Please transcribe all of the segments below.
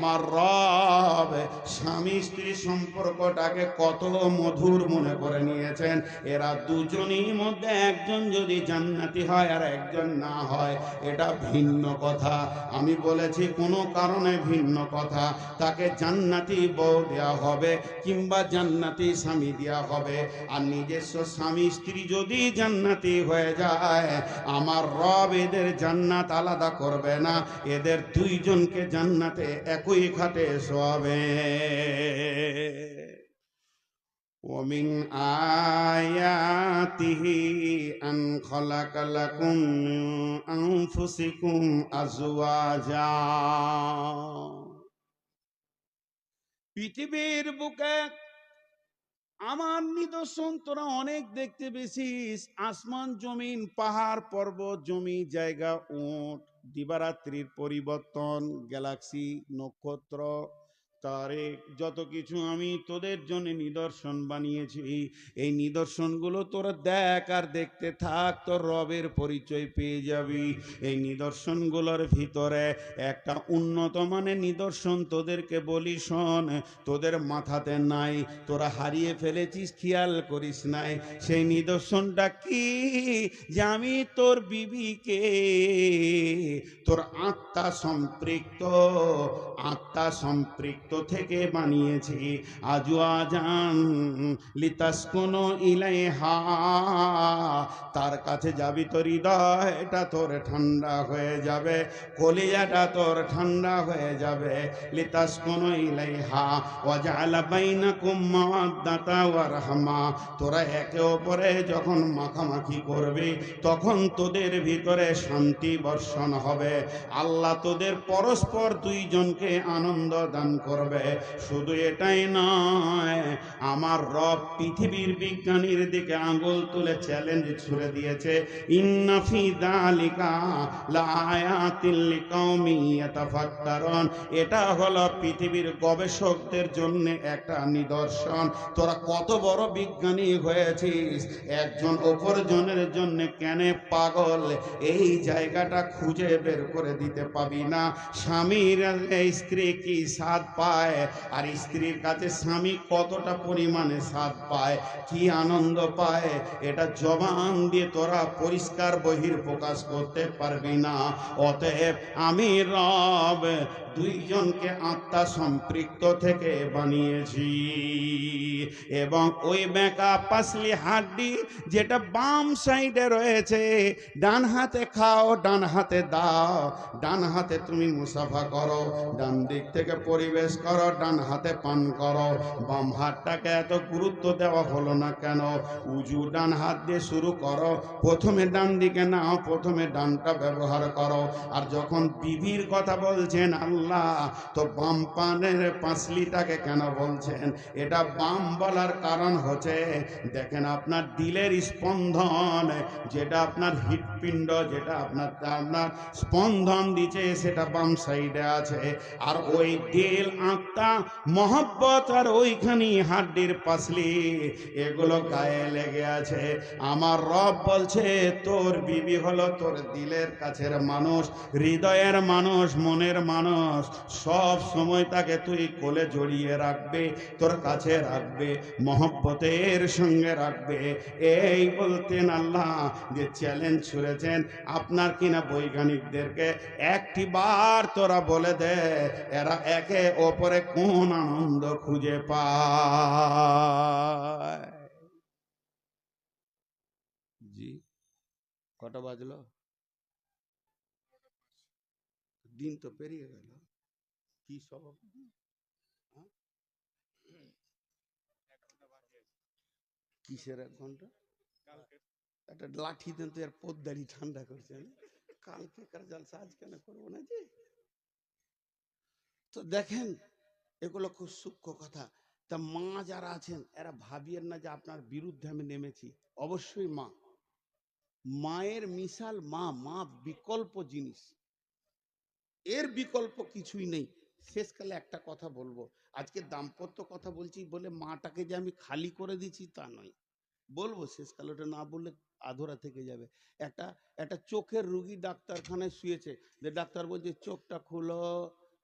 আমার রব স্বামী স্ত্রী সম্পর্কটাকে কত মধুর মনে করে নিয়েছেন। এরা দুজনই মধ্যে একজন যদি জান্নাতি হয় আর একজন না হয়, এটা ভিন্ন কথা। আমি বলেছি কোনো কারণে ভিন্ন কথা, তাকে জান্নাতি বউ দেওয়া হবে কিংবা জান্নাতি স্বামী দেওয়া হবে। আর নিজস্ব স্বামী স্ত্রী যদি জান্নাতি হয়ে যায়, আমার রব এদের জান্নাত আলাদা করবে না, এদের দুইজনকে জান্নাতে একই খাটে শোয়াবে। ومن آياته أن خلق لكم من أنفسكم أزواجا। পৃথিবীর বুকে আমার নিদর্শন তোরা অনেক দেখতে পেয়েছিস। আসমান জমিন, পাহাড় পর্বত, জমি জায়গা, উট, দিবারাত্রির পরিবর্তন, গ্যালাক্সি, নক্ষত্র, তারে, যত কিছু আমি তোদের জন্য নিদর্শন বানিয়েছি। এই নিদর্শনগুলো তোরা দেখ আর দেখতে থাক, তোর রবের পরিচয় পেয়ে যাবি। এই নিদর্শনগুলোর ভিতরে একটা উন্নত মানের নিদর্শন তোদেরকে বলি, শোন। তোদের মাথাতে নাই, তোরা হারিয়ে ফেলেছিস, খেয়াল করিস নাই। সেই নিদর্শনটা কি? যে আমি তোর বিবিকে তোর আত্মা সম্পৃক্ত থেকে বানিয়েছি। আজওয়াজান লিতাসকুনু ইলাইহা, তার কাছে যাবি তোর হৃদয়টা তোর ঠান্ডা হয়ে যাবে, কলিজাটা তোর ঠান্ডা হয়ে যাবে। লিতাসকুনু ইলাইহা ওয়া জাআলা বাইনাকুম মাওয়াদ্দাতা ওয়া রাহমা, তোরা একে অপরে যখন মাখামাখি করবি তখন তোদের ভিতরে শান্তি বর্ষণ হবে। আল্লাহ তোদের পরস্পর দুইজনকে আনন্দ দান করবে। শুধু এটাই নয়, আমার রব পৃথিবীর বিজ্ঞানীর দিকে আঙ্গুল তুলে চ্যালেঞ্জ ছুড়ে দিয়েছে, ইন্না ফি যালিকা লাআয়াতিল লিকাওমিন ইয়াতাফাক্কারুন। এটা হলো পৃথিবীর গবেষকদের জন্য একটা নিদর্শন। তোরা কত বড় বিজ্ঞানী হয়েছিস, একজন অপরজনের জন্য কেন পাগল, এই জায়গাটা খুঁজে বের করে দিতে পাবি না। স্বামীর স্ত্রী কি স্বাদ পায়, আর স্ত্রীর কাছে স্বামী কতটা পরিমাণে স্বাদ পায়, কি আনন্দ পায়, এটা জবান দিয়ে তোরা পরিষ্কার বহির প্রকাশ করতে পারবি না। অতএব আমি রব দুইজনকে আত্মা সম্পৃক্ত থেকে বানিয়েছি। এবং ওই বেঁকা পাসলি হাড্ডি যেটা বাম সাইডে রয়েছে, ডান হাতে খাও, ডান হাতে দাও, ডান হাতে তুমি মুসাফা করো, ডান দিক থেকে পরিবেশ করো, ডান হাতে পান করো। বাম হাতটাকে এত গুরুত্ব দেওয়া হলো না কেন? উজু ডান হাত দিয়ে শুরু করো, প্রথমে ডান দিকে নাও, প্রথমে ডানটা ব্যবহার করো। আর যখন বিবির কথা বলছেন আল্লাহ, তো বাম পানের পাঁসলিটাকে কেন বলছেন? এটা বাম বলার কারণ হচ্ছে, দেখেন আপনার দিলের স্পন্দন, যেটা আপনার হৃৎপিণ্ড, যেটা আপনার স্পন্দন দিচ্ছে, সেটা বাম সাইডে আছে। আর ওই দিল, আত্মা, মহব্বত আর ওইখানে হাড্ডির পাসলি, এগুলো গায়ে লেগে আছে। আমার রব বলছে তোর বিবি হলো তোর দিলের কাছের মানুষ, হৃদয়ের মানুষ, মনের মানুষ। সব সময় তাকে তুই কোলে জড়িয়ে রাখবে, তোর কাছে রাখবে, মহব্বতের সঙ্গে রাখবে। এই বলতেন আল্লাহ যে চ্যালেঞ্জ ছুড়েছেন আপনার কিনা বৈজ্ঞানিকদেরকে, একটি বার তোরা বলে দে এরা একে অপরে কোন আনন্দ খুঁজে পায়। জি, কটা বাজলো? দিন তো পেরিয়ে গেল। কি সব কিসের 1 ঘন্টা? একটা লাঠি দেন তো, এর পোদ্দারি ঠান্ডা করছে। কালকে কার জালসা আজ কেন করবো না জি? তো দেখেন, এগুলো খুব সূক্ষ্ম কথা। তা মা যারা আছেন এরা ভাবিয়েন না যে আপনার বিরুদ্ধে আমি নেমেছি। অবশ্যই মা, মায়ের মিশাল মা, মা বিকল্প জিনিস, এর বিকল্প কিছুই নেই। শেষকালে একটা কথা বলবো, আজকে দাম্পত্য কথা বলছি বলে মাটাকে যে আমি খালি করে দিচ্ছি তা নয়, বলবো শেষকালে, ওটা না বললে আধরা থেকে যাবে। একটা একটা চোখের রুগী ডাক্তারখানায় শুয়েছে, যে ডাক্তার বলছে চোখটা খুলো,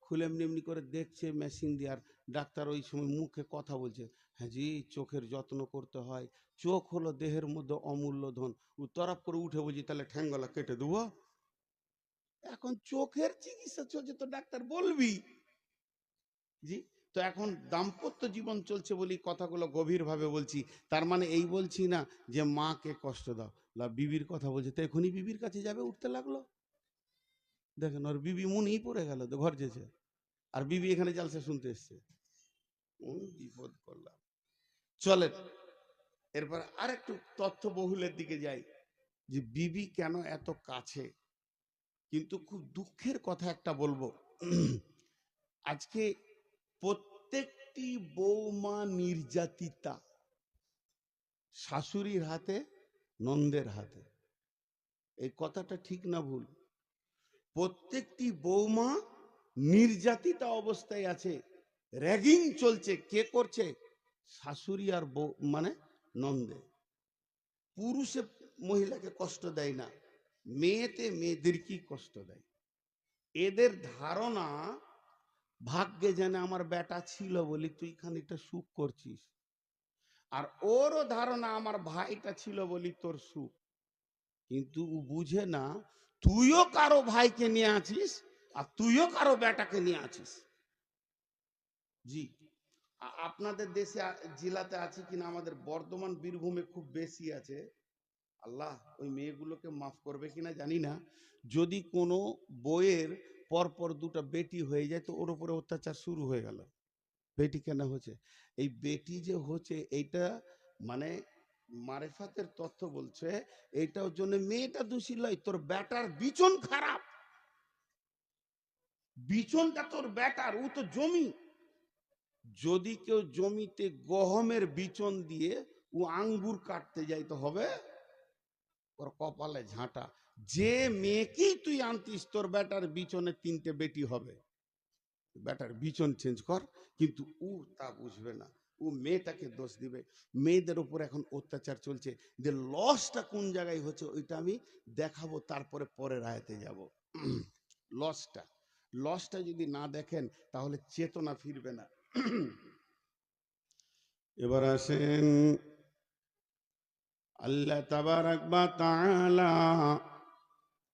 খুলে এমনি এমনি করে দেখছে মেশিন দিয়ে, আর ডাক্তার ওই সময় মুখে কথা বলছে, হ্যাঁ জি চোখের যত্ন করতে হয়, চোখ হলো দেহের মধ্যে অমূল্য ধন। ও তরফ করে উঠে বলছি তাহলে ঠ্যাঙ্গলা কেটে দেবো। এখন চোখের চিকিৎসা চলছে তো ডাক্তার বলবি। জি, তো এখন দাম্পত্য জীবন চলছে বলি কথাগুলো গভীরভাবে বলছি। তার মানে এই বলছি না যে মাকে কষ্ট দাও, বিবির কথা বলছে, তো এখনই বিবির কাছে যাবে, উঠতে লাগলো। দেখেন ওর বিবি মুনিই পড়ে গেল, তো ঘর যেছে, আর বিবি এখানে জালসা শুনতে এসছে। বিপদ করলাম। চলেন এরপর আরেকটু তথ্য বহুলের দিকে যাই, যে বিবি কেন এত কাছে। কিন্তু খুব দুঃখের কথা একটা বলবো, আজকে প্রত্যেকটি বৌমা নির্যাতিতা, শাশুড়ির হাতে, নন্দের হাতে। এই কথাটা ঠিক না ভুল? প্রত্যেকটি বৌমা নির্যাতিতা অবস্থায় আছে, র্যাগিং চলছে। কে করছে? শাশুড়ি আর বউ, মানে নন্দে। পুরুষে মহিলাকে কষ্ট দেয় না, মেয়েতে মেয়েদেরকেই কষ্ট দেয়। এদের ধারণা ভাগ্যে জানে আমার বেটা ছিল বলি তুই খানিকটা সুখ করছিস, আর ওরও ধারণা আমার ভাইটা ছিল বলি তোর সুখ। কিন্তু ও বুঝে না তুইও কারো ভাইকে নিয়ে আছিস, আর তুইও কারো বেটাকে নিয়ে আছিস। জি, আপনাদের দেশে জেলাতে আছে কিনা, আমাদের বর্ধমান বীরভূমে খুব বেশি আছে। আল্লাহ ওই মেয়েগুলোকে মাফ করবে কিনা জানি না। যদি কোনো বইয়ের পরপর দুটো বেটি হয়ে যায় তো ওর উপরে অত্যাচার শুরু হয়ে গেল। বেটি কেন হচ্ছে? এই বেটি যে হচ্ছে এইটা মানে মারেফাতের তথ্য বলছে, এইটার জন্য মেয়েটা দোষী নয়, তোর বেটার বিচন খারাপ। বিচনটা তোর বেটার, ও তো জমি। যদি কেউ জমিতে গহমের বিচন দিয়ে ও আঙ্গুর কাটতে যায় তো হবে ওর কপালে ঝাঁটা। যে মেয়েকেই তুই আনতিস তোর বেটার বিচনে 3টে বেটি হবে, বেটার বিচন চেঞ্জ কর। কিন্তু ও তা বুঝবে না, ও মেয়েটাকে দোষ দিবে। মেয়েদের উপর এখন অত্যাচার চলছে, যে লসটা কোন জায়গায় হচ্ছে ওইটা আমি দেখাবো, তারপরে পরের আয়াতে যাব। লসটা লসটা যদি না দেখেন তাহলে চেতনা ফিরবে না। এবার আসেন আল্লাহ তাবারাক ওয়া তাআলা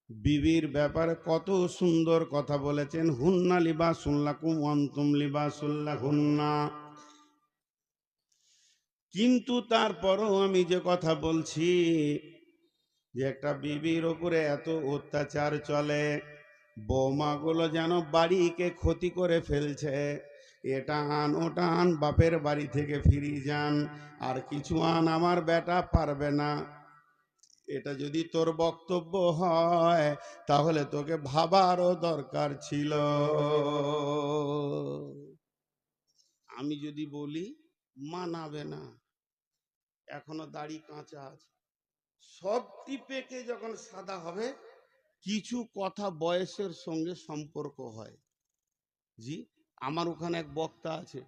বিবির ব্যাপারে কত সুন্দর কথা বলেছেন। হুন্না লিবাসুল লাকুম ওয়া আনতুম লিবাসুল লাহুন্না। কিন্তু তারপরও আমি যে কথা বলছি, যে একটা বিবির উপরে এত অত্যাচার চলে, বৌমাগুলো যেন বাড়িকে ক্ষতি করে ফেলছে। এটা আন ওটা আন, বাপের বাড়ি থেকে ফিরি যান, আর কিছু আন, আমার বেটা পারবে না। এটা যদি তোর বক্তব্য হয় তাহলে তোকে ভাবারও দরকার ছিল। আমি যদি বলি মানাবে না, এখনো দাড়ি কাঁচা আছে। সব টিপেকে যখন সাদা হবে, কিছু কথা বয়সের সঙ্গে সম্পর্ক হয়। জি, আমার ওখানে এক বক্তা আছে,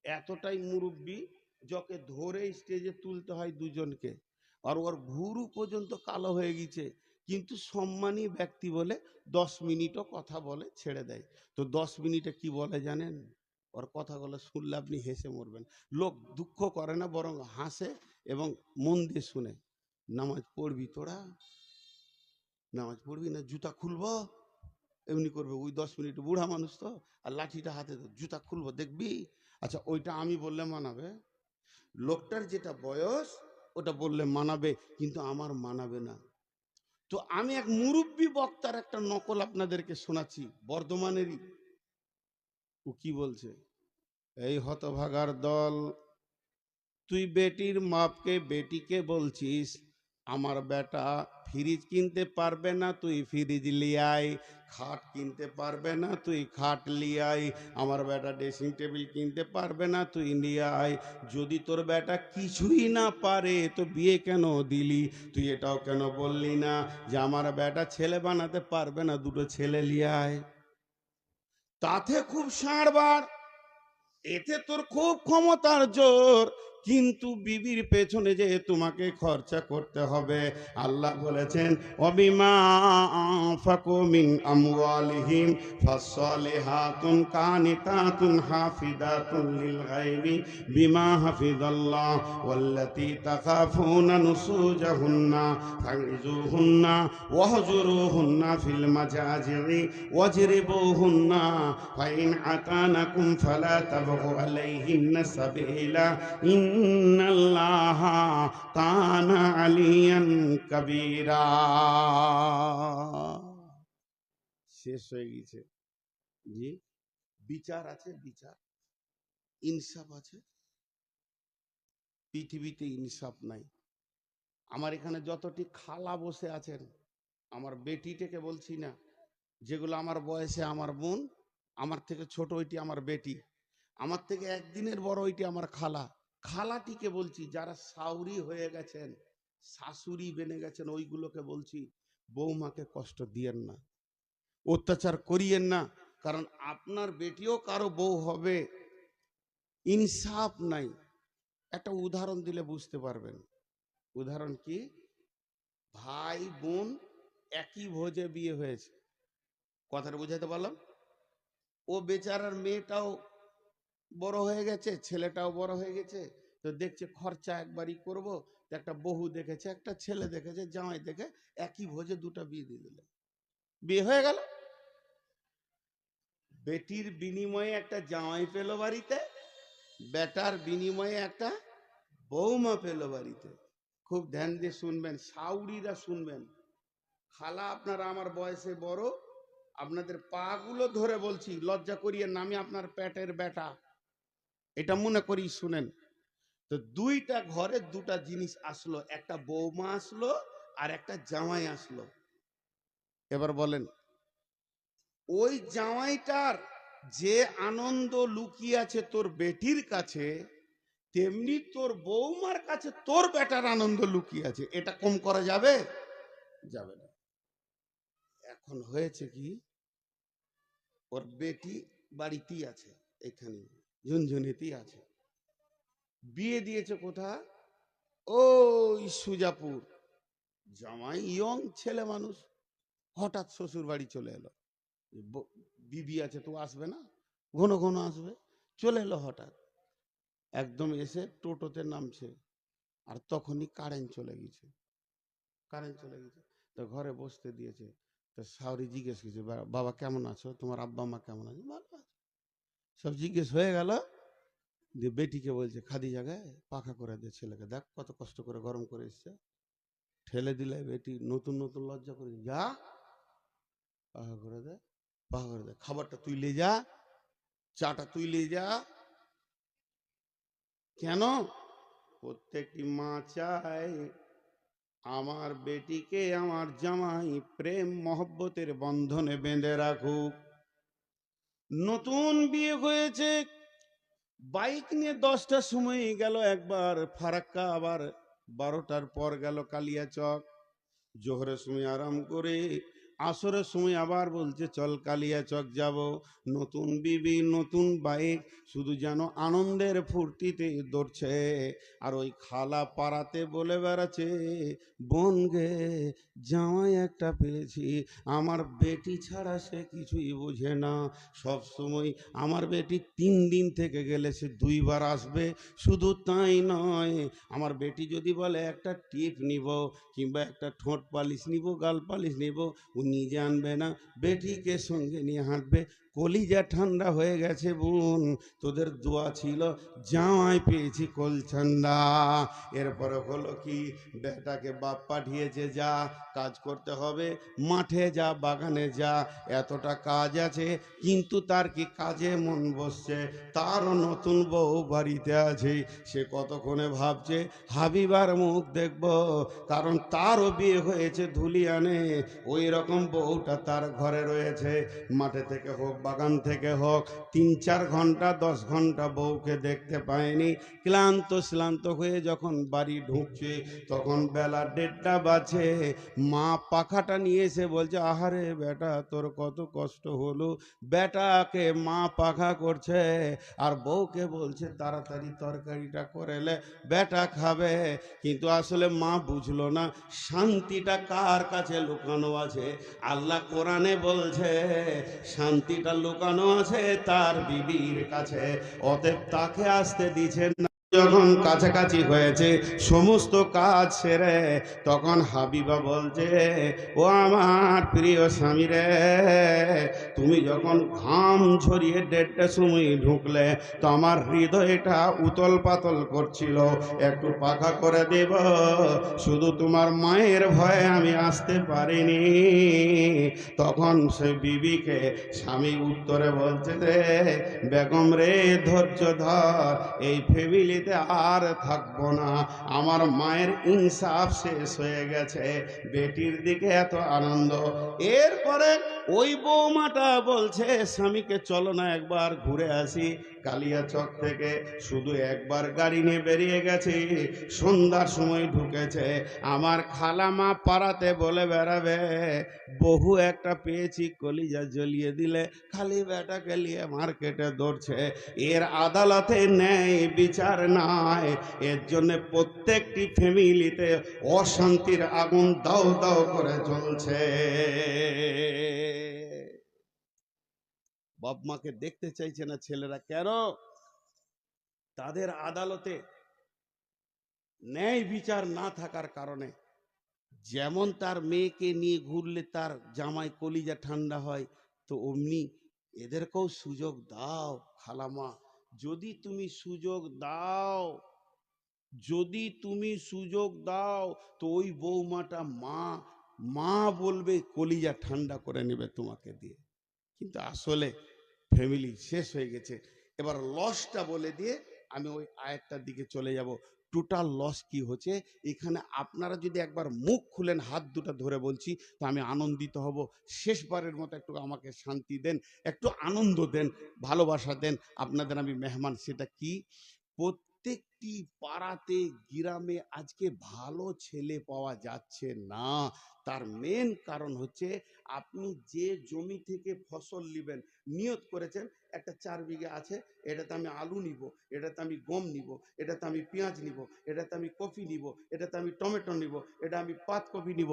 এতটাই মুরব্বী, যকে ধরে স্টেজে তুলতে হয় দুজনকে, আর ওর ভুরু পর্যন্ত কালো হয়ে গেছে, কিন্তু সম্মানী ব্যক্তি বলে 10 মিনিটও কথা বলে ছেড়ে দেয়। তো 10 মিনিটে কি বলে জানেন? ওর কথাগুলো শুনলে আপনি হেসে মরবেন। লোক দুঃখ করে না, বরং হাসে এবং মন দিয়ে শুনে। নামাজ পড়বি তোরা? নামাজ পড়বি না? জুতা খুলবো? এমনি করবে ওই 10 মিনিট। বুড়া মানুষ তো, আর লাঠিটা হাতে, জুতা খুলবো দেখবি? আচ্ছা ওইটা আমি বললে মানাবে? লোকটার যেটা বয়স ওটা বললে মানাবে, কিন্তু আমার মানাবে না। তো আমি এক মুরব্বী বক্তার একটা নকল আপনাদেরকে শোনাচ্ছি, বর্ধমানেরই। ও কি বলছে? এই হতভাগার দল, তুই বেটির মাপকে বেটিকে বলছিস আমার বেটা ফ্রিজ কিনতে পারবে না, তুই ফ্রিজ লিয়াই। খাট কিনতে পারবে না, তুই খাট লিয়াই। আমার বেটা ড্রেসিং টেবিল কিনতে পারবে না, তুই লিয়াই। যদি তোর বেটা কিছুই না পারে তো বিয়ে কেন দিলি? তুই এটাও কেন বললি না যে আমার বেটা ছেলে বানাতে পারবে না, 2টো ছেলে লিয়াই? তাতে খুব সাড়বার, এতে তোর খুব ক্ষমতার জোর, কিন্তু বিবির পেছনে যে তোমাকে খরচা করতে হবে। আল্লাহ বলেছেন অবিমা আনফাকু মিন আমওয়ালিহিম ফাসসালিহাতুন কানিতাতুন হাফিদাতুন লিল গায়বি বিমা হাফিজাল্লাহ ওয়াল্লাতী তাখাফুনা নুসুজাহুন্না ফাইজুহুন্না ওয়াহজুরুহুন্না ফিল মাজাজি'i ওয়াজরিবুহুন্না ফাইন আতানাকুম ফালা তাবগু আলাইহিন্না সাবিলা ইন্নাল্লাহা কানা আলিয়ান কাবীরা। শেষ হয়ে গেছে জি। বিচার আছে, বিচার, ইনসাফ আছে। পৃথিবীতে ইনসাফ নাই। আমার এখানে যতটি খালা বসে আছেন, আমার বেটিটাকে বলছি না, যেগুলো আমার বয়সে আমার বোন, আমার থেকে ছোট ওইটি আমার বেটি, আমার থেকে একদিনের বড় ওইটি আমার খালা। খালাটিকে বলছি, যারা সাউরি হয়ে গেছেন, শাশুড়ি বেনে গেছেন, ওইগুলোকে বলছি বৌমাকে কষ্ট দিয়েন না, অত্যাচার করিয়েন না, কারণ আপনার বেটিও কারো বউ হবে। ইনসাফ নাই। একটা উদাহরণ দিলে বুঝতে পারবেন। উদাহরণ কি? ভাই বোন একই ভোজে বিয়ে হয়েছে, কথাটা বুঝাতে পারলাম? ও বেচারার মেয়েটাও বড় হয়ে গেছে, ছেলেটাও বড় হয়ে গেছে, তো দেখছে খরচা একবারই করব, তো একটা বহু দেখেছে, একটা ছেলে দেখেছে, জামাই দেখে একই ভোজে দুটো বিয়ে দিয়ে দিল, বিয়ে হয়ে গেল। বেটির বিনিময়ে একটা জামাই পেল বাড়িতে, বেটার বিনিময়ে একটা বৌমা পেল বাড়িতে। খুব ধ্যান দিয়ে শুনবেন, সাউরিরা শুনবেন। খালা আপনারা আমার বয়সে বড়, আপনাদের পা গুলো ধরে বলছি, লজ্জা করিয়ে নামে আপনার পেটের বেটা, এটা মনে করি শুনেন। তো দুইটা ঘরে দুটা জিনিস আসলো, একটা বৌমা আসলো আর একটা জামাই আসলো। এবার বলেন, ওই জামাইটার যে আনন্দ লুকিয়ে আছে তোর বেটির কাছে, তেমনি তোর বৌমার কাছে তোর বেটার আনন্দ লুকিয়ে আছে। এটা কম করা যাবে? যাবে না। এখন হয়েছে কি, ওর বেটি বাড়িতেই আছে, এখানে ঝুনঝুনিতেই আছে, বিয়ে দিয়েছে কোথা? ওই সুজাপুর। জামাই ইয়ং ছেলে মানুষ, হঠাৎ শ্বশুর বাড়ি চলে এলো। বিবি আছে তো আসবে না, ঘন ঘন আসবে, চলে এলো হঠাৎ। একদম এসে টোটোতে নামছে, আর তখনই কারেন্ট চলে গেছে। কারেন্ট চলে গেছে, তো ঘরে বসতে দিয়েছে। তো শাওরি জিজ্ঞেস করছে, বাবা কেমন আছো, তোমার আব্বা মা কেমন আছে? ভালো আছে, সব জিজ্ঞেস হয়ে গেল। দিয়ে বেটিকে বলছে, খাদি জায়গায় পাখা করে দে ছেলেকে, দেখ কত কষ্ট করে গরম করে এসছে। ঠেলে দিলে বেটি নতুন নতুন লজ্জা করে, যা পাখা করে দে, পাখা করে দে, খাবারটা তুই লে যা, চাটা তুই লে যা। কেন? প্রত্যেকটি মা চায় আমার বেটিকে আমার জামাই প্রেম মহব্বতের বন্ধনে বেঁধে রাখুক। নতুন বিয়ে হয়েছে, বাইক নিয়ে 10টার সময় গেল একবার ফারাক্কা, আবার 12টার পর গেল কালিয়াচক, জোহরের সময় আরাম করে আসরের সময় আবার বলছে চল কালিয়াচক যাব। নতুন বিবি, নতুন বাইক, শুধু যেন আনন্দের ফুর্তিতে দৌড়ছে। আর ওই খালা পাড়াতে বলে বেড়াচ্ছে, বোন গে জামাই একটা পেয়েছি, আমার বেটি ছাড়া সে কিছুই বোঝে না। সব সময় আমার বেটি 3 দিন থেকে গেলে সে 2 বার আসবে। শুধু তাই নয়, আমার বেটি যদি বলে একটা টিপ নিব, কিংবা একটা ঠোঁট পালিশ নিব, গাল পালিশ নিব, ও নিজে আনবে না, বেটিকে সঙ্গে নিয়ে হাঁটবে। কলিজা ঠান্ডা হয়ে গেছে বোন, তোদের দোয়া ছিল, জামাই পেয়েছি কলছান্ডা। এরপরে হলো কি, বেটাকে বাপ পাঠিয়েছে, যা কাজ করতে হবে, মাঠে যা, বাগানে যা, এতটা কাজ আছে। কিন্তু তার কি কাজে মন বসছে? তারও নতুন বউ বাড়িতে আছে, সে কতক্ষণে ভাবছে হাবিবার মুখ দেখব, কারণ তারও বিয়ে হয়েছে ধুলিয়ানে, ওই রকম বউটা তার ঘরে রয়েছে। মাঠে থেকে হোক বাগান থেকে হোক 3-4 ঘন্টা 10 ঘন্টা বউকে দেখতে পায়নি, ক্লান্ত হয়ে যখন বাড়ি ঢুকছে তখন বেলা 1:30 বাজে। মা পাখাটা নিয়ে এসে বলছে, আহারে বেটা তোর কত কষ্ট হলো। বেটাকে মা পাখা করছে আর বউকে বলছে তাড়াতাড়ি তরকারিটা করেলে বেটা খাবে। কিন্তু আসলে মা বুঝলো না শান্তিটা কার কাছে লুকানো আছে। আল্লাহ কোরআনে বলছে শান্তিটা লুকানো আছে তার বিবির কাছে, অতএব তাকে আসতে দিচ্ছেন না। যখন কাছাকাছি হয়েছে সমস্ত কাজ সেরে, তখন হাবিবা বলছে, ও আমার প্রিয় স্বামী রে, তুমি যখন ঘাম ঝরিয়ে 1:30টার সময় ঢুকলে তো আমার হৃদয়টা উতল পাতল করছিল, একটু পাখা করে দেব। শুধু তোমার মায়ের ভয়ে আমি আসতে পারিনি। তখন সে বিবিকে স্বামী উত্তরে বলছে, রে বেগম রে, ধৈর্য ধর, এই ফ্যামিলিতে আর থাকবো না, আমার মায়ের ইনসাফ শেষ হয়ে গেছে, বেটির দিকে এত আনন্দ। এরপরে ওই বৌমাটা বলছে স্বামীকে, চলো না একবার ঘুরে আসি কালিয়াচক থেকে। শুধু একবার গাড়ি নিয়ে বেরিয়ে গেছে, সন্ধ্যার সময় ঢুকেছে। আমার খালামা পাড়াতে বলে বেড়াবে, বহু একটা পেয়েছি কলিজা জ্বলিয়ে দিলে, খালি বেটাকে নিয়ে মার্কেটে দৌড়ছে। এর আদালতে ন্যায় বিচার নাই, এর জন্য প্রত্যেকটি ফ্যামিলিতে অশান্তির আগুন দাও দাও করে জ্বলছে। বাপ মাকে দেখতে চাইছে না ছেলেরা, কেন? তাদের আদালতে ন্যায় বিচার না থাকার কারণে। যেমন তার মেয়েকে নিয়ে ঘুরলে তার জামাই কলিজা ঠান্ডা হয়, তো অমনি এদেরকেও সুযোগ দাও খালামা। যদি তুমি সুযোগ দাও, যদি তুমি সুযোগ দাও, তো ওই বৌমাটা মা বলবে, কলিজা ঠান্ডা করে নেবে তোমাকে দিয়ে। কিন্তু আসলে ফ্যামিলি শেষ হয়ে গেছে। এবার লসটা বলে দিয়ে আমি ওই আয়াতটার দিকে চলে যাব। টোটাল লস কি হচ্ছে এখানে, আপনারা যদি একবার মুখ খুলেন, হাত দুটো ধরে বলছি, তো আমি আনন্দিত হব। শেষবারের মতো একটু আমাকে শান্তি দেন, একটু আনন্দ দেন, ভালোবাসা দেন। আপনাদের আমি মেহমান। সেটা কি? প্রত্যেকটি পাড়াতে গ্রামে আজকে ভালো ছেলে পাওয়া যাচ্ছে না। তার মেন কারণ হচ্ছে, আপনি যে জমি থেকে ফসল নেবেন, নিয়ত করেছেন একটা 4 বিঘা আছে, এটাতে আমি আলু নিব, এটাতে আমি গম নিব, এটাতে আমি পেঁয়াজ নিব, এটাতে আমি কফি নিব, এটাতে আমি টমেটো নিব, এটা আমি পাতকপি নিব।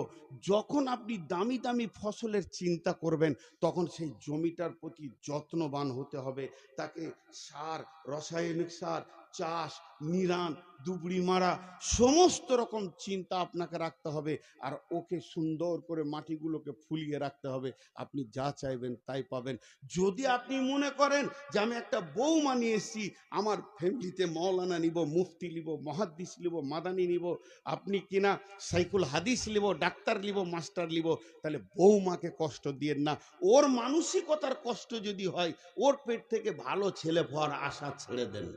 যখন আপনি দামি দামি ফসলের চিন্তা করবেন, তখন সেই জমিটার প্রতি যত্নবান হতে হবে। তাকে সার, রাসায়নিক সার, চাষ, নিরান, দুবড়ি মারা, সমস্ত রকম চিন্তা আপনাকে রাখতে হবে। আর ওকে সুন্দর করে মাটিগুলোকে ফুলিয়ে রাখতে হবে। আপনি যা চাইবেন তাই পাবেন। যদি আপনি মনে করেন যে আমি একটা বৌমা নিয়ে এসেছি, আমার ফ্যামিলিতে মৌলানা নিব, মুফতি নিব, মুহাদ্দিস নিব, মাদানি নিব, আপনি কিনা সাইকুল হাদিস নিব, ডাক্তার নিব, মাস্টার নিব, তাহলে বৌমাকে কষ্ট দিয়েন না। ওর মানসিকতার কষ্ট যদি হয়, ওর পেট থেকে ভালো ছেলে হওয়ার আশা ছেড়ে দেন।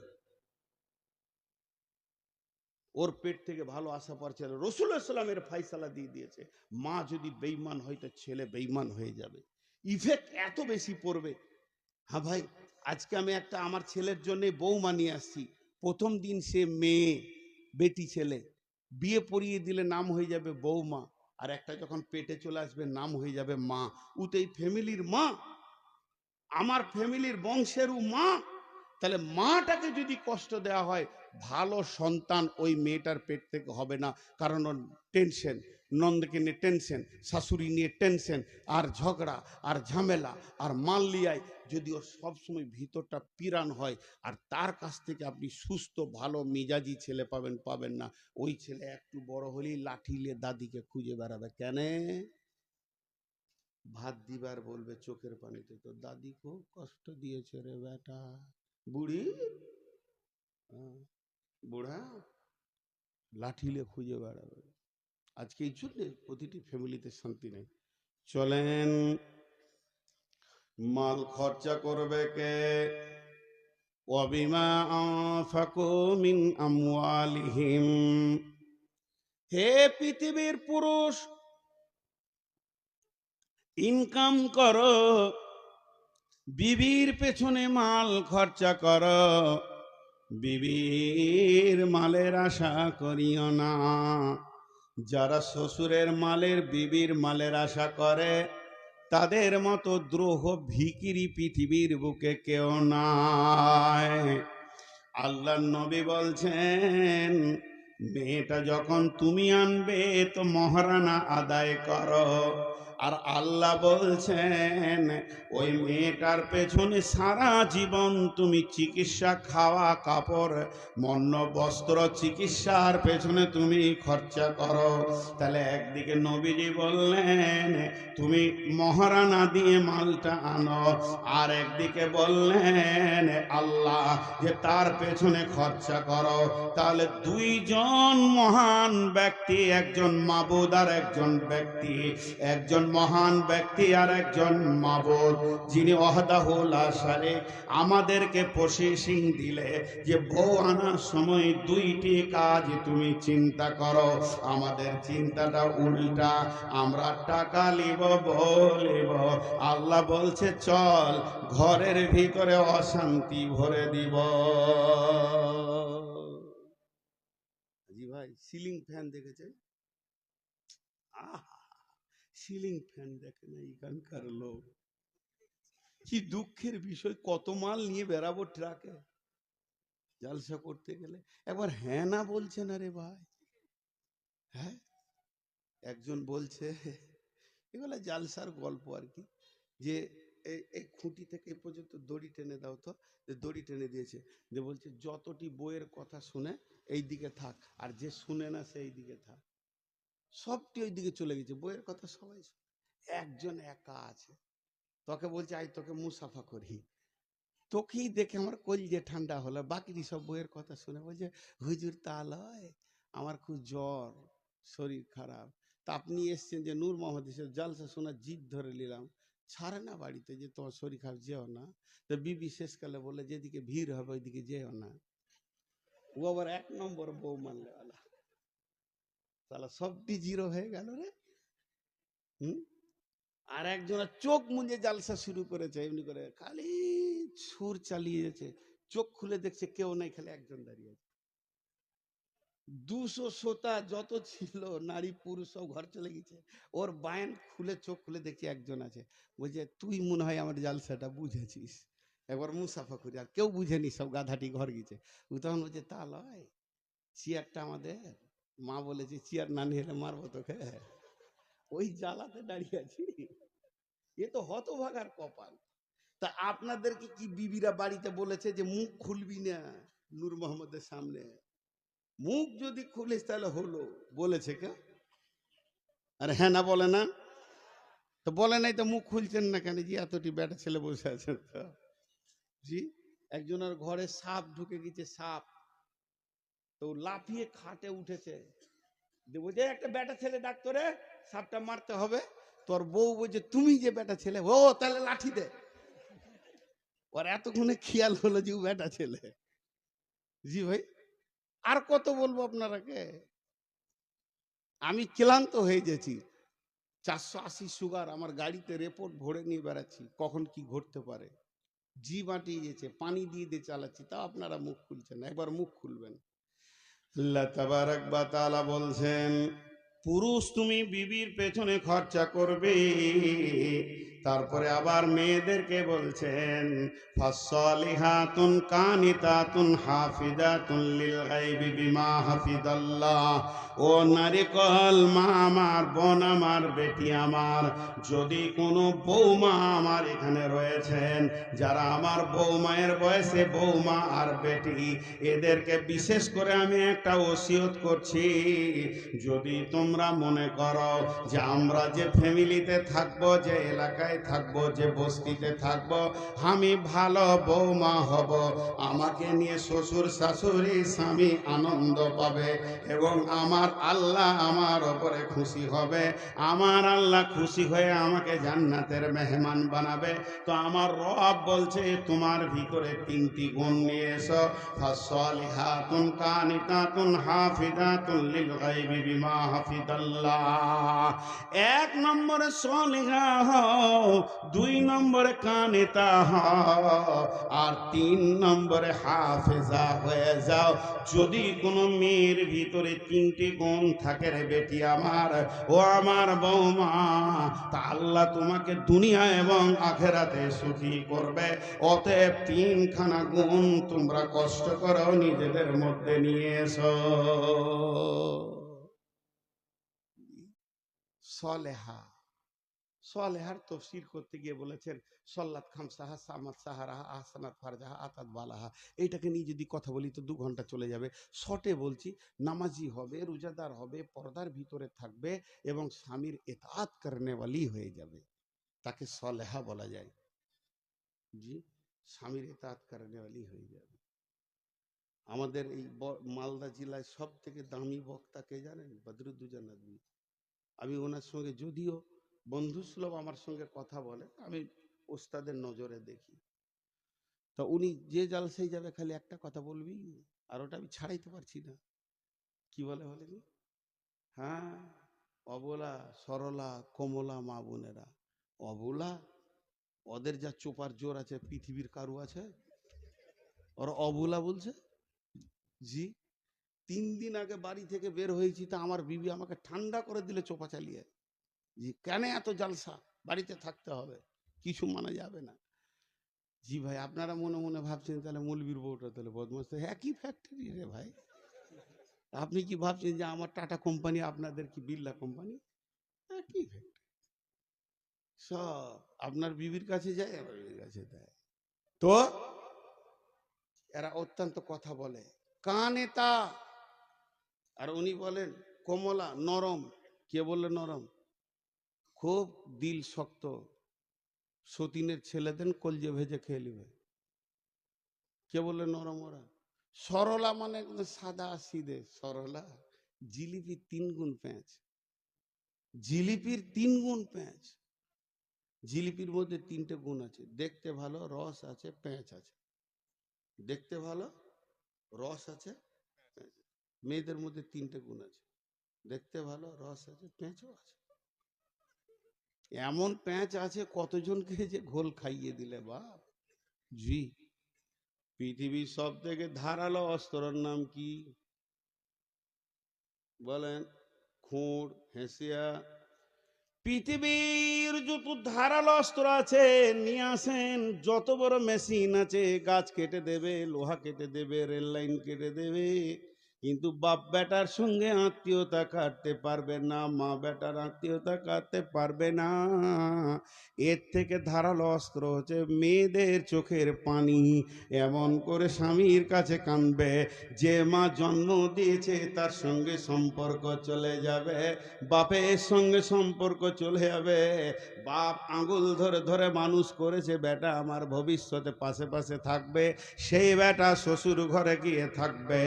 ওর পেট থেকে ভালো আশা পাওয়ার ছেলে, রাসূলুল্লাহ সাল্লাল্লাহু আলাইহি ওয়াসাল্লামের ফয়সালা দিয়ে দিয়েছে। মা যদি বেঈমান হয় তো ছেলে বেঈমান হয়ে যাবে, ইফেক্ট এত বেশি পড়বে। হ্যাঁ ভাই, আজকে আমি একটা আমার ছেলের জন্য বৌমা নিয়ে আসছি। প্রথম দিন সে মেয়ে, বেটি ছেলে, বিয়ে পড়িয়ে দিলে নাম হয়ে যাবে বৌমা, আর একটা যখন পেটে চলে আসবে নাম হয়ে যাবে মা। উতেই ফ্যামিলির মা, আমার ফ্যামিলির বংশেরও মা। তাহলে মাটাকে যদি কষ্ট দেওয়া হয়, ভালো সন্তান ওই মেয়েটার পেট থেকে হবে না। কারণ ওর টেনশন, নন্দকে নিয়ে টেনশন, শাশুড়ি নিয়ে টেনশন, আর ঝগড়া আর ঝামেলা আর মাল্লিয়ায়, যদি ও সবসময় ভিতরটা পিরান হয়, আর তার কাছ থেকে আপনি সুস্থ ভালো মিজাজি ছেলে পাবেন না। ওই ছেলে একটু বড় হলেই লাঠি নিয়ে দাদিকে খুঁজে বেড়াবে। কেন? ভাত দিবার বলবে চোখের পানিতে, তো দাদি খুব কষ্ট দিয়েছে রে বেটা। বুড়ি, বুড়া, লাঠিলে খুঁজে বেড়াবে। আজকে এই জন্যে প্রতিটি ফ্যামিলিতে শান্তি নেই। চলেন, মাল খরচা করবে কে? ওয়াবিমা আনফাকু মিন আমওয়ালিহিম। হে পৃথিবীর পুরুষ, ইনকাম করো, বিবির পেছনে মাল খরচা করো, বিবির মালের আশা করিও না। যারা শ্বশুরের মালের বিবির মালের আশা করে তাদের মতো দ্রোহ ভিখিরি পৃথিবীর বুকে কেউ নাই। আল্লাহর নবী বলছেন, মেয়েটা যখন তুমি আনবে তো মহারানা আদায় করো। আর আল্লাহ বলছেন ওই মেয়েটার পেছনে সারা জীবন তুমি চিকিৎসা, খাওয়া, কাপড়, মন্য, বস্ত্র, চিকিৎসার পেছনে তুমি খরচা করো। তাহলে একদিকে নবীজি বললেন তুমি মহারানা দিয়ে মালটা আনো, আর একদিকে বললেন আল্লাহ যে তার পেছনে খরচা করো। তাহলে দুইজন মহান ব্যক্তি, একজন মাবুদ আর একজন ব্যক্তি, একজন মহান ব্যক্তি আর একজন মাবুদ, যিনি ওয়াহদাহু লা শারীক, আমাদেরকে পজিশন দিলে যে বউ আনার সময় দুইটি কাজ তুমি চিন্তা করো। আমাদের চিন্তাটা উল্টা, আমরা টাকা লিব, বলিব। আল্লাহ বলছে চল ঘরের ভিতরে অশান্তি ভরে দিব। জি ভাই, সিলিং ফ্যান দেখেছে? সিলিং ফ্যান দেখে না এখানকার লোক। কি দুঃখের বিষয়, কত মাল নিয়ে বেরাবো ট্রাকে জালসা করতে গেলে, একবার হ্যাঁ না বলছে না রে ভাই। হ্যাঁ, একজন বলছে, এগুলো জালসার গল্প আর কি, যে এই খুঁটি থেকে এই পর্যন্ত দড়ি টেনে দাও তো, দড়ি টেনে দিয়েছে, যে বলছে যতটি বইয়ের কথা শুনে এই দিকে থাক, আর যে শুনে না সেই দিকে থাক। সবটি ওই দিকে চলে গেছে, বইয়ের কথা সবাই। একজন একা আছে, তোকে বলছে আই তোকে মুসাফা করি, তোকেই দেখে আমার কলিজে ঠান্ডা হলো। বাকি সব বইয়ের কথা শুনে বলছে হুজুর তা লয়, আমার খুব জ্বর, শরীর খারাপ। তা আপনি এসছেন যে নূর মোহাম্মদ জালসা শোনার জিদ ধরে নিলাম, ছাড়ে না বাড়িতে যে তোমার শরীর খারাপ, যেও না। তো বিবি শেষকালে বলে যেদিকে ভিড় হবে ওইদিকে যেও না। ও আবার 1 নম্বর বউ মানলেওয়ালা, তাহলে সবটি জিরো হয়ে গেল রে। আর একজনের চোখ মুঞ্জে জালসা শুরু করেছে, এমনি করে খালি সুর চালিয়েছে, চোখ খুলে দেখছে কেউ নাই, খালি একজন দাঁড়িয়ে আছে। 200 শ্রোতা যত ছিল নারী পুরুষ সব ঘর চলে গেছে, ওর বায়ান খুলে চোখ খুলে দেখছে একজন আছে। বলছে তুই মনে হয় আমার জালসাটা বুঝেছিস, একবার মুসাফা করি। আর কেউ বুঝেনি, সব গাধাটি ঘর গেছে। ও তখন বলছে তা লয়, চেয়ারটা আমাদের মা বলেছে চেয়ার না নিয়ে হলে মারবো তোকে, ওই জ্বালাতে দাঁড়িয়ে আছি। এ তো হতভাগার কপাল। তা আপনাদেরকে কি বিবিরা বাড়িতে বলেছে যে মুখ খুলবি না নূর মোহাম্মদের সামনে? মুখ যদি খুলিস তাহলে হলো, বলেছে কে? আরে হ্যাঁ না বলে না? তো বলে নাই তো মুখ খুলছেন না কেন? জি এতটি বেটা ছেলে বসে আছেন তো। জি, একজনের ঘরে সাপ ঢুকে গেছে, সাপ। তো লাফিয়ে খাটে উঠেছে, বলছে একটা বেটা ছেলে ডাক্তারে, সাপটা মারতে হবে। তোর বউ বলছে তুমি যে বেটা ছেলে, ও তাহলে লাঠি দে। ওর এতক্ষণে খেয়াল হলো যে ও বেটা ছেলে। জি ভাই, আর কত বলবো আপনারাকে, আমি ক্লান্ত হয়ে গেছি। 480 সুগার, আমার গাড়িতে রিপোর্ট ভরে নিয়ে বেড়াচ্ছি, কখন কি ঘটতে পারে। জি বাঁটিয়ে গেছে, পানি দিয়ে দিয়ে চালাচ্ছি, তাও আপনারা মুখ খুলছেন না। একবার মুখ খুলবেন। আল্লাহ তাবারক ওয়া তাআলা বলছেন পুরুষ তুমি বিবির পেছনে খরচা করবে। তারপরে আবার মেয়েদেরকে বলছেন ফাসসালিহাতুন কানিতাতুন হাফিজাতুন লিল গায়বি বিমা হাফিজাল্লাহ। ও নারীকল মা আমার, বোন আমার, বেটি আমার, যদি কোনো বৌমা আমার এখানে রয়েছেন যারা আমার বৌমায়ের বয়সে বৌমা আর বেটি, এদেরকে বিশেষ করে আমি একটা ওসিয়ত করছি, যদি তোমরা মনে করো যে আমরা যে ফ্যামিলিতে থাকবো, যে এলাকায় থাকবো, যে বস্তিতে থাকবো, আমি ভালো বৌমা হব, আমাকে নিয়ে শ্বশুর শাশুড়ি স্বামী আনন্দ পাবে এবং আমার আল্লাহ আমার ওপরে খুশি হবে, আমার আল্লাহ খুশি হয়ে আমাকে জান্নাতের মেহমান বানাবে, তো আমার রব বলছে তোমার ভিতরে 3টি গুণ নিয়ে এসো। ফাসসালিহাতুন কানিতাতুন হাফিজাতুন লিল গায়বি বিমা হাফিজাল্লাহ। 1 নম্বরে সলিহা হও, যাও, 2 নম্বরে কানেতা হও, আর 3 নম্বরে হাফেজা হয়ে যাও। যদি কোনো মেয়ের ভিতরে 3টে গুণ থাকে রে বেটি আমার, ও আমার বৌমা, তা আল্লাহ তোমাকে দুনিয়া এবং আখেরাতে সুখী করবে। অতএব 3খানা গুণ তোমরা কষ্ট করো নিজেদের মধ্যে নিয়ে এসো। সলেহা, সলেহার তফসির করতে গিয়ে বলেছেন সল্লাত খামসাহা, সামাত সাহারাহা, আহসানাত ফারজাহা, আতাত বালাহা। এইটাকে নিয়ে যদি কথা বলি তো 2 ঘন্টা চলে যাবে। শর্টে বলছি, নামাজি হবে, রোজাদার হবে, পর্দার ভিতরে থাকবে এবং স্বামীর ইতাআত করনেওয়ালি হয়ে যাবে, তাকে সলেহা বলা যায়। জি, স্বামীর ইতাআত করনেওয়ালি হয়ে যাবে। আমাদের এই মালদা জেলায় সব থেকে দামি বক্তা কে জানেন? বদরুদ্দোজা নদভী। আমি ওনার সঙ্গে, যদিও বন্ধুসুলভ আমার সঙ্গে কথা বলে, আমি ওস্তাদের নজরে দেখি, তা উনি যে জালসায় যাবে খালি একটা কথা বলবি, আর ওটা আমি ছাড়াইতে পারছি না। কি বলে বলেনি? হ্যাঁ, অবলা সরলা কমলা মা বোনেরা, অবলা, ওদের যা চোপার জোর আছে পৃথিবীর কারু আছে? ওরা অবলা বলছে। জি, 3 দিন আগে বাড়ি থেকে বের হয়েছি, তা আমার বিবি আমাকে ঠান্ডা করে দিলে চোপা চালিয়ে। জি, কেন এত জালসা, বাড়িতে থাকতে হবে, কিছু মানা যাবে না। জি ভাই, আপনারা মনে মনে ভাবছেন তাহলে মৌলবীর বউটা তাহলে বদমাস। একই ফ্যাক্টরি রে ভাই। আপনি কি ভাবছেন যে আমার টাটা কোম্পানি, আপনাদের কি বিড়লা কোম্পানি? একই ফ্যাক্টরি। সব আপনার বিবির কাছে যায়, আমার বিবির কাছে দেয়। তো এরা অত্যন্ত কথা বলে, কানেতা। আর উনি বলেন কমলা, নরম। কে বললে নরম? খুব দিল শক্ত, সতীনের ছেলেদের কলজে ভেজে খেয়ে নিবে। কে বললে নরম ওরা? সরলা মানে একদম সাদা সিধে সরলা। জিলিপি 3 গুণ পেঁয়াজ, জিলিপির 3 গুণ পেঁয়াজ। জিলিপির মধ্যে 3টে গুণ আছে, দেখতে ভালো, রস আছে, পেঁয়াজ আছে। দেখতে ভালো, রস আছে, পেঁয়াজ। মেয়েদের মধ্যে 3টে গুণ আছে, দেখতে ভালো, রস আছে, পেঁয়াজও আছে। এমন পেঁয়াজ আছে কতজনকে যে ঘোল খাইয়ে দিলে বাপ। জি, পৃথিবীর সব থেকে ধারালো অস্ত্রের নাম কি বলেন? খুঁড়, হেঁসিয়া। পৃথিবীর যত ধারালো অস্ত্র আছে নিয়ে আসেন, যত বড় মেশিন আছে, গাছ কেটে দেবে, লোহা কেটে দেবে, রেল লাইন কেটে দেবে, কিন্তু বাপ বেটার সঙ্গে আত্মীয়তা কাটতে পারবে না, মা বেটার আত্মীয়তা কাটতে পারবে না। এর থেকে ধারালো অস্ত্র হচ্ছে মেয়েদের চোখের পানি। এমন করে স্বামীর কাছে কাঁদবে, যে মা জন্ম দিয়েছে তার সঙ্গে সম্পর্ক চলে যাবে, বাপের সঙ্গে সম্পর্ক চলে যাবে। বাপ আঙুল ধরে ধরে মানুষ করেছে, বেটা আমার ভবিষ্যতে পাশে পাশে থাকবে, সেই বেটা শ্বশুর ঘরে গিয়ে থাকবে।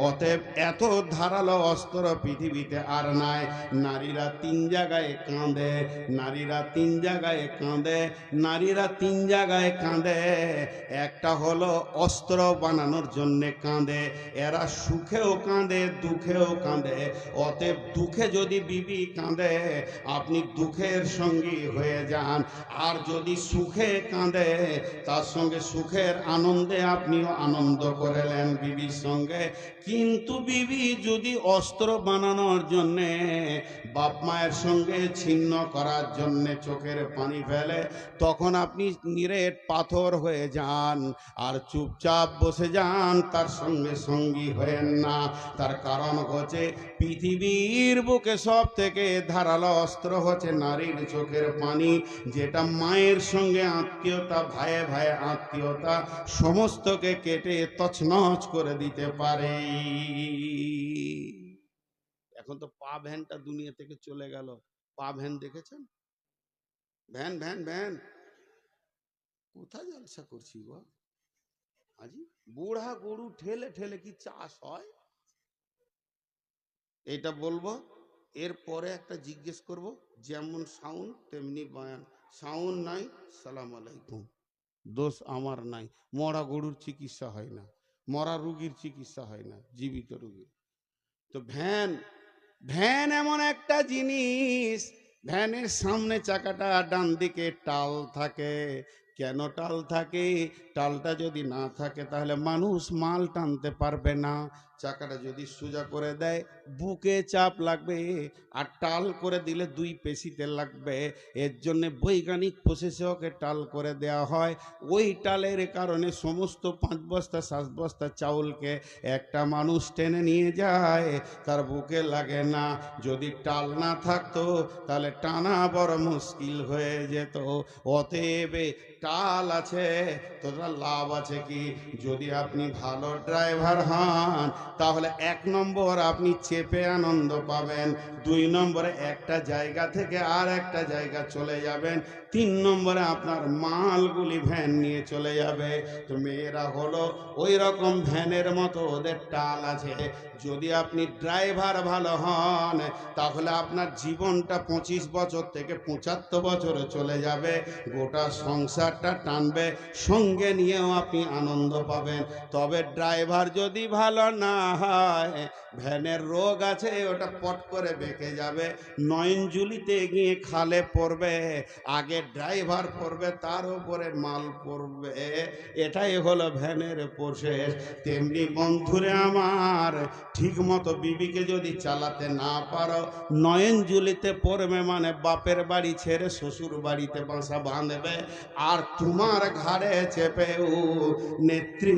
অতএব এত ধারালো অস্ত্র পৃথিবীতে আর নাই। নারীরা 3 জায়গায় কাঁদে, নারীরা 3 জায়গায় কাঁদে, নারীরা 3 জায়গায় কাঁদে। একটা হলো অস্ত্র বানানোর জন্য কাঁদে, এরা সুখেও কাঁদে, দুঃখেও কাঁদে। অতএব দুঃখে যদি বিবি কাঁদে, আপনি দুঃখের সঙ্গী হয়ে যান। আর যদি সুখে কাঁদে, তার সঙ্গে সুখের আনন্দে আপনিও আনন্দ করেলেন বিবির সঙ্গে। কিন্তু বিবি যদি অস্ত্র বানানোর জন্যে, বাপ মায়ের সঙ্গে ছিন্ন করার জন্যে চোখের পানি ফেলে, তখন আপনি নিরেট পাথর হয়ে যান আর চুপচাপ বসে যান, তার সঙ্গে সঙ্গী হয়েন না। তার কারণ হচ্ছে পৃথিবীর বুকে সব থেকে ধারালো অস্ত্র হচ্ছে নারীর চোখের পানি, যেটা মায়ের সঙ্গে আত্মীয়তা, ভাইয়ে ভাইয়ে আত্মীয়তা সমস্তকে কেটে তছনছ করে দিতে পারে। এখন তো পা ভ্যানটা দুনিয়া থেকে চলে গেল। পা ভ্যান দেখেছেন? ভ্যান ভ্যান ভ্যান, কোথায় জলসা করছি গো আজি? বুড়া গরু ঠেলে ঠেলে কি চাষ হয়? এটা বলবো, এরপরে একটা জিজ্ঞেস করব, যেমন সাউন্ড তেমনি বয়ান। সাউন্ড নাই, সালাম আলাইকুম। দোষ আমার নাই। মরা গরুর চিকিৎসা হয় না, মরা রুগীর চিকিৎসা হয় না, জীবিত রুগীর। তো ভ্যান, ভ্যান এমন একটা জিনিস, ভ্যানের সামনে চাকাটা ডান দিকে টাল থাকে। কেন টাল থাকে? টালটা যদি না থাকে তাহলে মানুষ মাল টানতে পারবে না। চাকাটা যদি সোজা করে দেয় বুকে চাপ লাগবে, আর টাল করে দিলে দুই পেশিতে লাগবে। এর জন্য বৈজ্ঞানিক প্রসেসে ওকে টাল করে দেওয়া হয়। ওই টালের কারণে সমস্ত 5 বস্তা 7 বস্তা চাউলকে একটা মানুষ টেনে নিয়ে যায়, তার বুকে লাগে না। যদি টাল না থাকতো তাহলে টানা বড় মুশকিল হয়ে যেত। অতএব টাল আছে তোরা লাভ আছে কি? যদি আপনি ভালো ড্রাইভার হন তাহলে 1 নম্বর আপনি চেপে আনন্দ পাবেন, 2 নম্বরে একটা জায়গা থেকে আর একটা জায়গা চলে যাবেন, 3 নম্বরে আপনার মালগুলি ভ্যান নিয়ে চলে যাবে। তো মেয়েরা হলো ওই রকম ভ্যানের মতো, ওদের টাল আছে। যদি আপনি ড্রাইভার ভালো হন তাহলে আপনার জীবনটা 25 বছর থেকে 75 বছরে চলে যাবে, গোটা সংসারটা টানবে, সঙ্গে নিয়েও আপনি আনন্দ পাবেন। তবে ড্রাইভার যদি ভালো না হয়, ভ্যানের রোগ আছে, ওটা পট করে বেঁকে যাবে, নয়নজুলিতে গিয়ে খালে পড়বে, আগে ড্রাইভার পড়বে তার উপরে মাল পড়বে। এটাই হলো ভ্যানের প্রসেস। তেমনি বন্ধুরে আমার, ঠিক মতো বিবিকে যদি চালাতে না পারো, নয়নজুলিতে পড়বে মানে বাপের বাড়ি ছেড়ে শ্বশুর বাড়িতে বাসা বাঁধবে, আর তোমার ঘাড়ে চেপেও নেত্রী